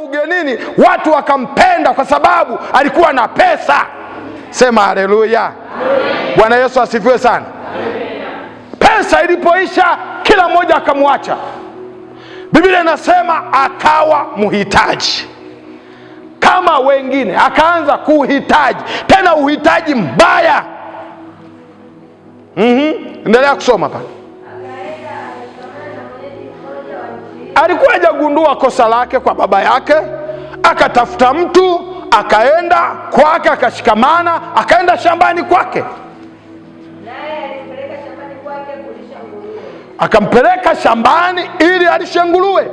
ugenini, watu wakampenda kwa sababu alikuwa na pesa. Sema haleluya. Bwana Yesu asifiwe sana. Pesa ilipoisha, kila mmoja akamwacha. Biblia inasema akawa mhitaji kama wengine, akaanza kuhitaji, tena uhitaji mbaya. Endelea kusoma pale. Alikuwa hajagundua kosa lake kwa baba yake, akatafuta mtu, akaenda kwake, akashikamana, akaenda shambani kwake. Akampeleka shambani ili alishe nguruwe.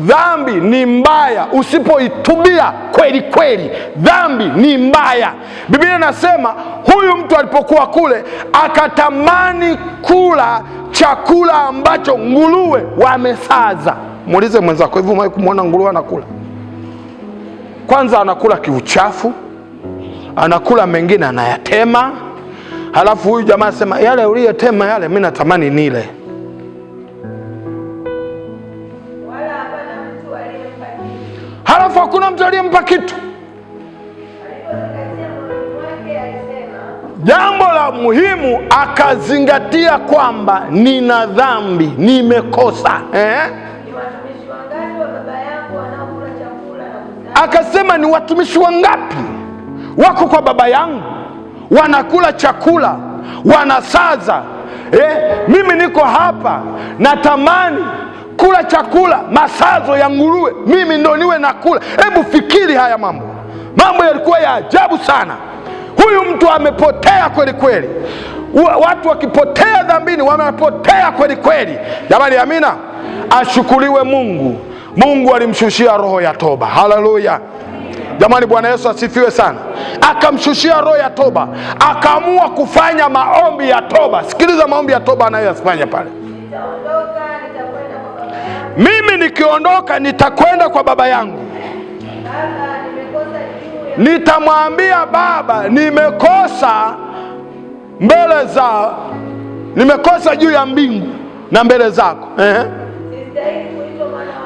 Dhambi ni mbaya usipoitubia kweli kweli. Dhambi ni mbaya. Biblia inasema huyu mtu alipokuwa kule akatamani kula chakula ambacho nguruwe wamesaza. Muulize mwenzako, hivi umewahi kumwona nguruwe anakula? Kwanza anakula kiuchafu, anakula mengine anayatema. Halafu huyu jamaa anasema yale uliyotema yale mimi natamani nile. Halafu hakuna mtu aliyempa kitu. Jambo la muhimu akazingatia kwamba nina dhambi, nimekosa. Akasema ni watumishi wangapi wako kwa baba yangu wanakula chakula, wanasaza. Mimi niko hapa natamani kula chakula masazo ya nguruwe, mimi ndo niwe nakula. Hebu fikiri haya mambo yalikuwa ya ajabu sana. Huyu mtu amepotea kweli kweli. Watu wakipotea dhambini wamepotea kweli kweli. Jamani, amina. Ashukuriwe Mungu. Mungu alimshushia roho ya toba. Haleluya. Jamani, Bwana Yesu asifiwe sana. Akamshushia roho ya toba, akaamua kufanya maombi ya toba. Sikiliza maombi ya toba anayoyafanya pale. Mimi nikiondoka nitakwenda kwa baba yangu. Nitamwambia Baba, nimekosa juu ya mbingu na mbele zako.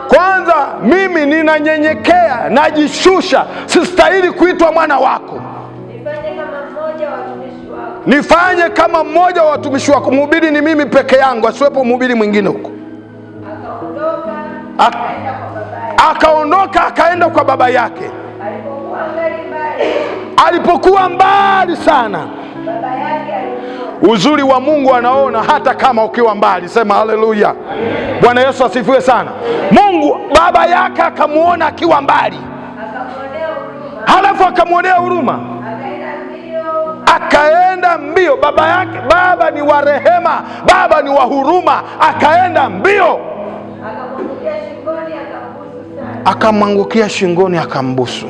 Kwanza mimi ninanyenyekea, najishusha, sistahili kuitwa mwana wako. Nifanye kama mmoja wa watumishi wako. Mhubiri ni mimi peke yangu, asiwepo mhubiri mwingine huko. Akaondoka akaenda kwa baba yake. Alipokuwa mbali sana, uzuri wa Mungu anaona hata kama ukiwa mbali. Sema haleluya. Bwana Yesu asifiwe sana. Mungu baba yake akamuona akiwa mbali, halafu akamwonea huruma, akaenda mbio. Baba ni wa rehema, baba ni wa huruma. Akaenda mbio, akamwangukia shingoni akambusu.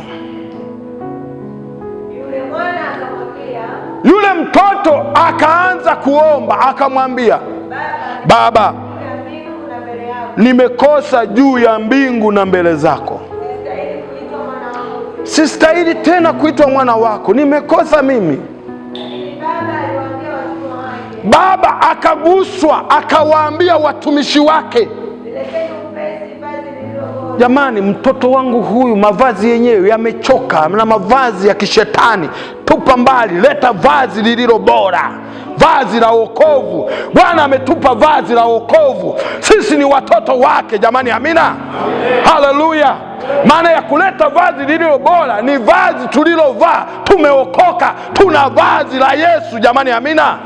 Yule mtoto akaanza kuomba, akamwambia Baba, nimekosa juu ya mbingu na mbele zako. Sistahili tena kuitwa mwana wako, nimekosa mimi. Baba akaguswa, akawaambia watumishi wake, jamani, mtoto wangu huyu mavazi yenyewe yamechoka na mavazi ya kishetani. Tupa mbali, leta vazi lililo bora, vazi la wokovu. Bwana ametupa vazi la wokovu, sisi ni watoto wake. Jamani, amina. Haleluya. Maana ya kuleta vazi lililo bora ni vazi tulilovaa. Tumeokoka, tuna vazi la Yesu. Jamani, amina.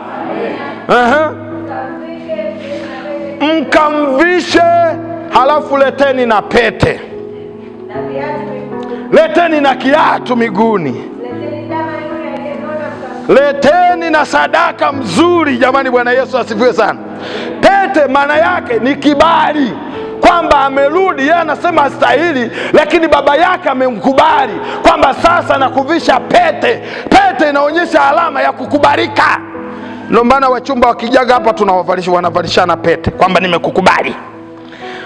Mkamvishe, halafu leteni na pete, leteni na kiatu miguuni, leteni na sadaka mzuri. Jamani, Bwana Yesu asifiwe sana. Pete maana yake ni kibali, kwamba amerudi. Yeye anasema hastahili, lakini baba yake amemkubali kwamba sasa nakuvisha pete. Pete inaonyesha alama ya kukubalika. Ndio maana wachumba wakijaga hapa tunawavalisha, wanavalishana pete kwamba nimekukubali.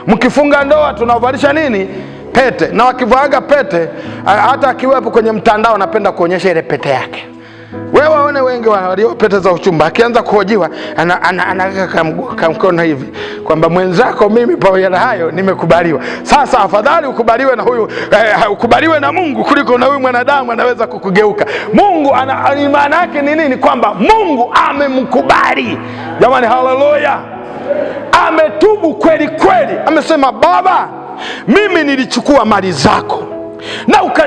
Mkifunga ndoa tunawavalisha nini? Pete. Na wakivaaga pete, hata akiwepo kwenye mtandao anapenda kuonyesha ile pete yake. Wewe waone wengi waliopoteza uchumba, akianza kuhojiwa anaweka mkono hivi kwamba mwenzako, mimi pamoja na hayo nimekubaliwa. Sasa afadhali ukubaliwe na huyu ukubaliwe na Mungu kuliko na huyu mwanadamu anaweza kukugeuka. Mungu maana yake ni nini? Kwamba Mungu amemkubali. Jamani, haleluya! Ametubu kweli kweli. Amesema, Baba, mimi nilichukua mali zako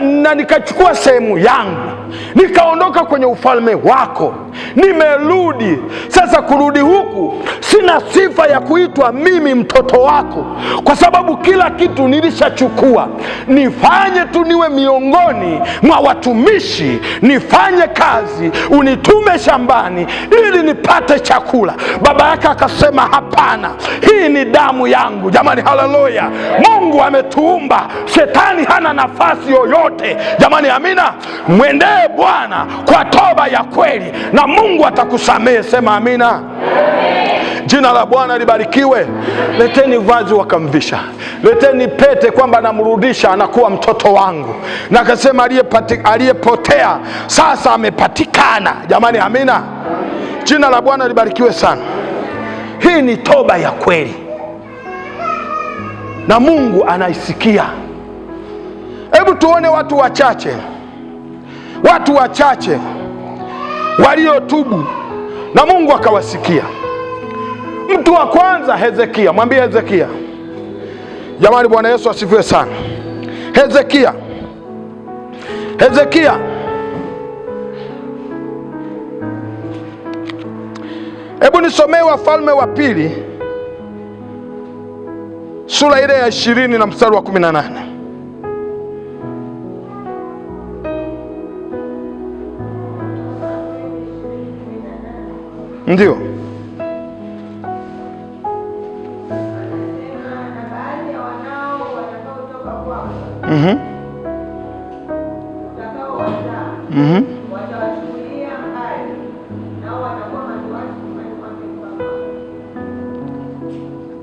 na nikachukua sehemu yangu, nikaondoka kwenye ufalme wako, nimerudi. Sasa kurudi huku sina sifa ya kuitwa mimi mtoto wako, kwa sababu kila kitu nilishachukua. Nifanye tu niwe miongoni mwa watumishi, nifanye kazi, unitume shambani ili nipate chakula. Baba yake akasema, hapana, hii ni damu yangu. Jamani, haleluya! Mungu ametuumba, shetani hana nafasi yoyote. Jamani, amina. Mwendee Bwana kwa toba ya kweli na Mungu atakusamehe. Sema amina. Amen. Jina la Bwana libarikiwe. Leteni vazi, wakamvisha. Leteni pete, kwamba namrudisha, anakuwa mtoto wangu. Na akasema aliyepotea sasa amepatikana. Jamani, amina. Jina la Bwana libarikiwe sana. Hii ni toba ya kweli na Mungu anaisikia. Hebu tuone watu wachache waliotubu na Mungu akawasikia. Mtu wa kwanza, Hezekia. Mwambie Hezekia. Jamani, Bwana Yesu asifiwe sana. Hezekia hebu nisomee Wafalme wa Pili sura ile ya 20 na mstari wa 18. Ndio.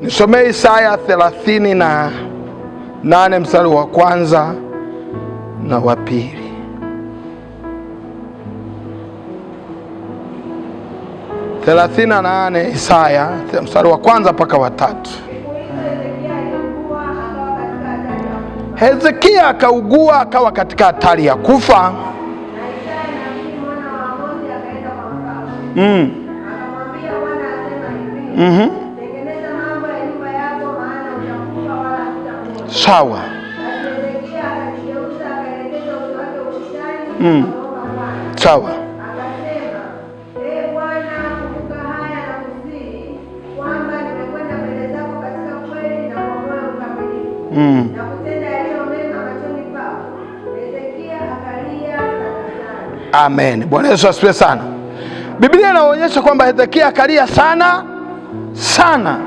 Nisomee Isaya 38 mstari wa kwanza na wa pili. Isaya mstari wa kwanza mpaka wa 3. Hezekia akaugua akawa katika hatari ya kufa. Sawa. Sawa. Amen. Bwana Yesu asifiwe sana. Biblia inaonyesha kwamba Hezekia akalia sana sana,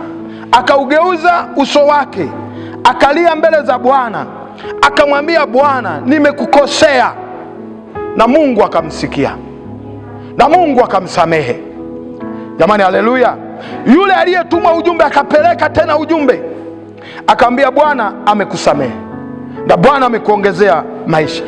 akaugeuza uso wake, akalia mbele za Bwana, akamwambia Bwana, nimekukosea. Na Mungu akamsikia na Mungu akamsamehe. Jamani, haleluya! Yule aliyetuma ujumbe akapeleka tena ujumbe, akamwambia Bwana amekusamehe na Bwana amekuongezea maisha.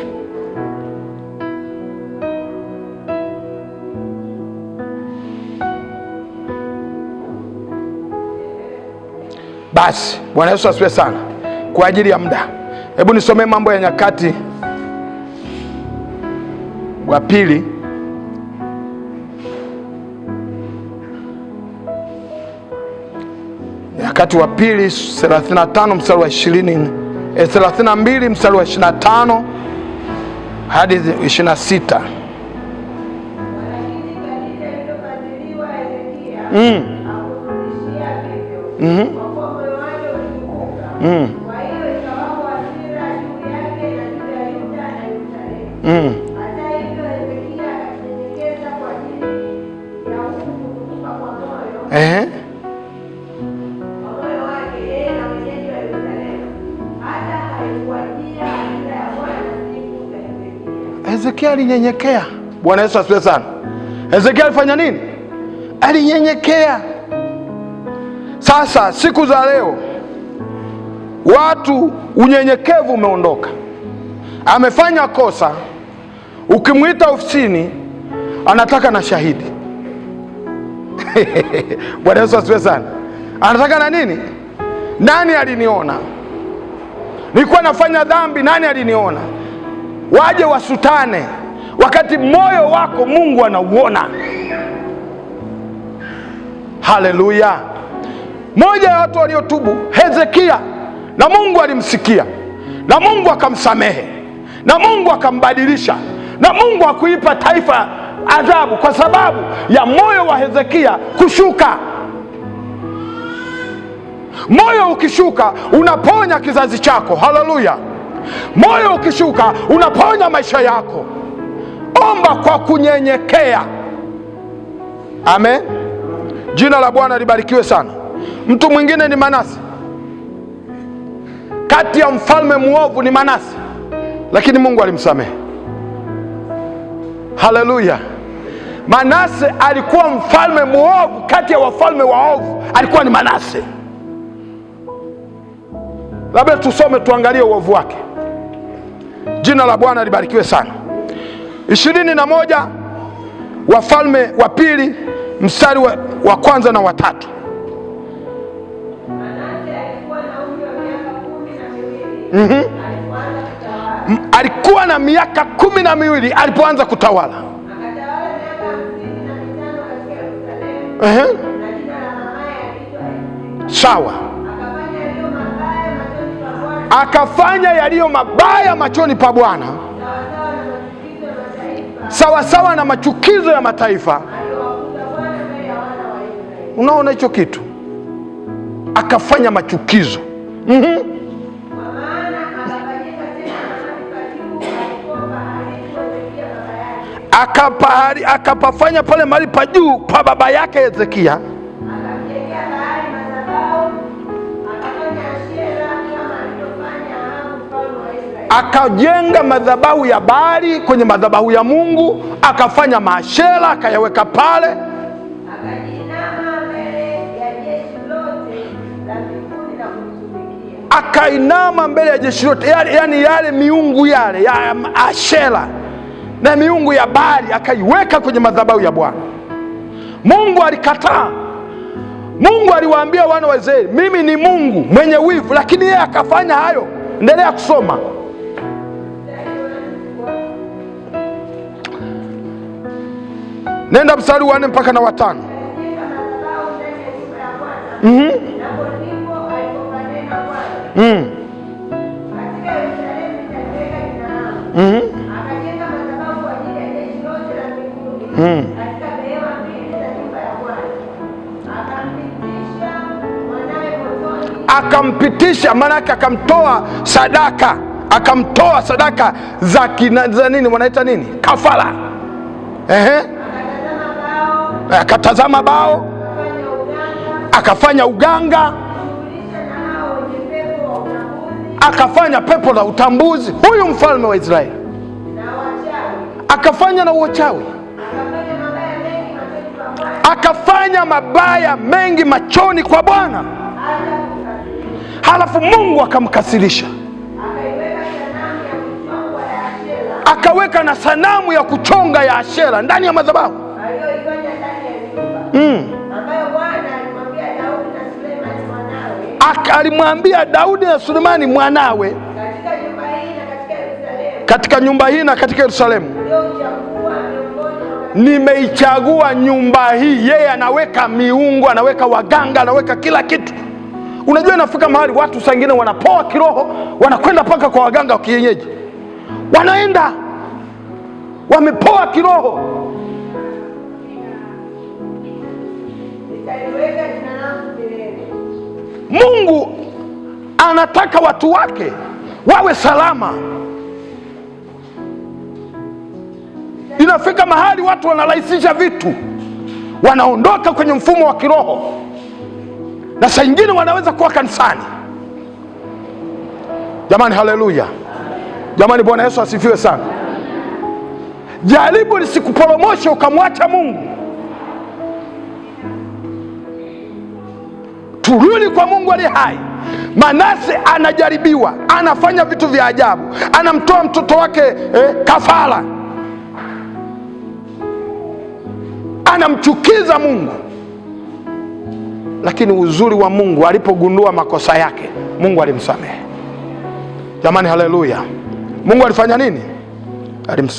Basi Bwana Yesu asifiwe sana. Kwa ajili ya muda, hebu nisomee Mambo ya Nyakati wa Pili Nyakati wa Pili 35 mstari wa 20, 32 mstari wa 25 hadi 26. Hezekia alinyenyekea. Bwana Yesu asifiwe sana. Hezekia alifanya nini? Alinyenyekea. Sasa siku za leo watu, unyenyekevu umeondoka. Amefanya kosa, ukimwita ofisini anataka na shahidi. Bwana Yesu asifiwe sana. Anataka na nini? Nani aliniona? Nilikuwa nafanya dhambi, nani aliniona? Waje wasutane, wakati moyo wako Mungu anauona. Haleluya. Moja ya watu waliotubu, Hezekia, na Mungu alimsikia, na Mungu akamsamehe, na Mungu akambadilisha, na Mungu hakuipa taifa adhabu kwa sababu ya moyo wa Hezekia kushuka. Moyo ukishuka unaponya kizazi chako. Haleluya. Moyo ukishuka unaponya maisha yako. Omba kwa kunyenyekea. Amen. Jina la Bwana libarikiwe sana. Mtu mwingine ni Manase. Kati ya mfalme muovu ni Manase, lakini Mungu alimsamehe. Haleluya. Manase alikuwa mfalme muovu, kati ya wafalme waovu alikuwa ni Manase. Labda tusome tuangalie uovu wake. Jina la Bwana libarikiwe sana. 21 Wafalme wa pili mstari wa kwanza na wa tatu. Alikuwa na miaka 12 alipoanza kutawala. Sawa. Akafanya yaliyo mabaya machoni pa Bwana, sawa sawa na machukizo ya mataifa. Unaona hicho kitu? Akafanya machukizo. Akapafanya pale mahali pa juu pa baba yake Hezekia. Akajenga madhabahu ya Baali kwenye madhabahu ya Mungu, akafanya maashera akayaweka pale. Akainama mbele ya jeshi lote, yani yale miungu yale ya ashera na miungu ya Baali akaiweka kwenye madhabahu ya Bwana. Mungu alikataa. Mungu aliwaambia wana wa Israeli, mimi ni Mungu mwenye wivu, lakini yeye akafanya hayo. Endelea kusoma. Nenda mstari wa 4 mpaka na wa 5. Akampitisha, maana yake akamtoa sadaka, akamtoa sadaka za nini wanaita nini, kafara. Akatazama bao, akafanya uganga, akafanya pepo la utambuzi. Huyu mfalme wa Israeli akafanya na uchawi, akafanya mabaya mengi machoni kwa Bwana. Halafu Mungu akamkasirisha, akaweka na sanamu ya kuchonga ya Ashera ndani ya madhabahu. Alimwambia Daudi na Sulemani mwanawe, katika nyumba hii na katika Yerusalemu nimeichagua nyumba hii. Yeye anaweka miungu, anaweka waganga, anaweka kila kitu. Unajua inafika mahali watu sangine wanapoa kiroho, wanakwenda paka kwa waganga wa kienyeji, wanaenda wamepoa kiroho. Mungu anataka watu wake wawe salama. Inafika mahali watu wanarahisisha vitu, wanaondoka kwenye mfumo wa kiroho, na saa nyingine wanaweza kuwa kanisani. Jamani, haleluya! Jamani, Bwana Yesu asifiwe sana. Jaribu lisikuporomoshe ukamwacha Mungu. Turudi kwa Mungu aliye hai. Manase anajaribiwa, anafanya vitu vya ajabu, anamtoa mtoto wake kafara. anamchukiza Mungu. Lakini uzuri wa Mungu, alipogundua makosa yake, Mungu alimsamehe. Jamani, haleluya! Mungu alifanya nini? Alimsamehe.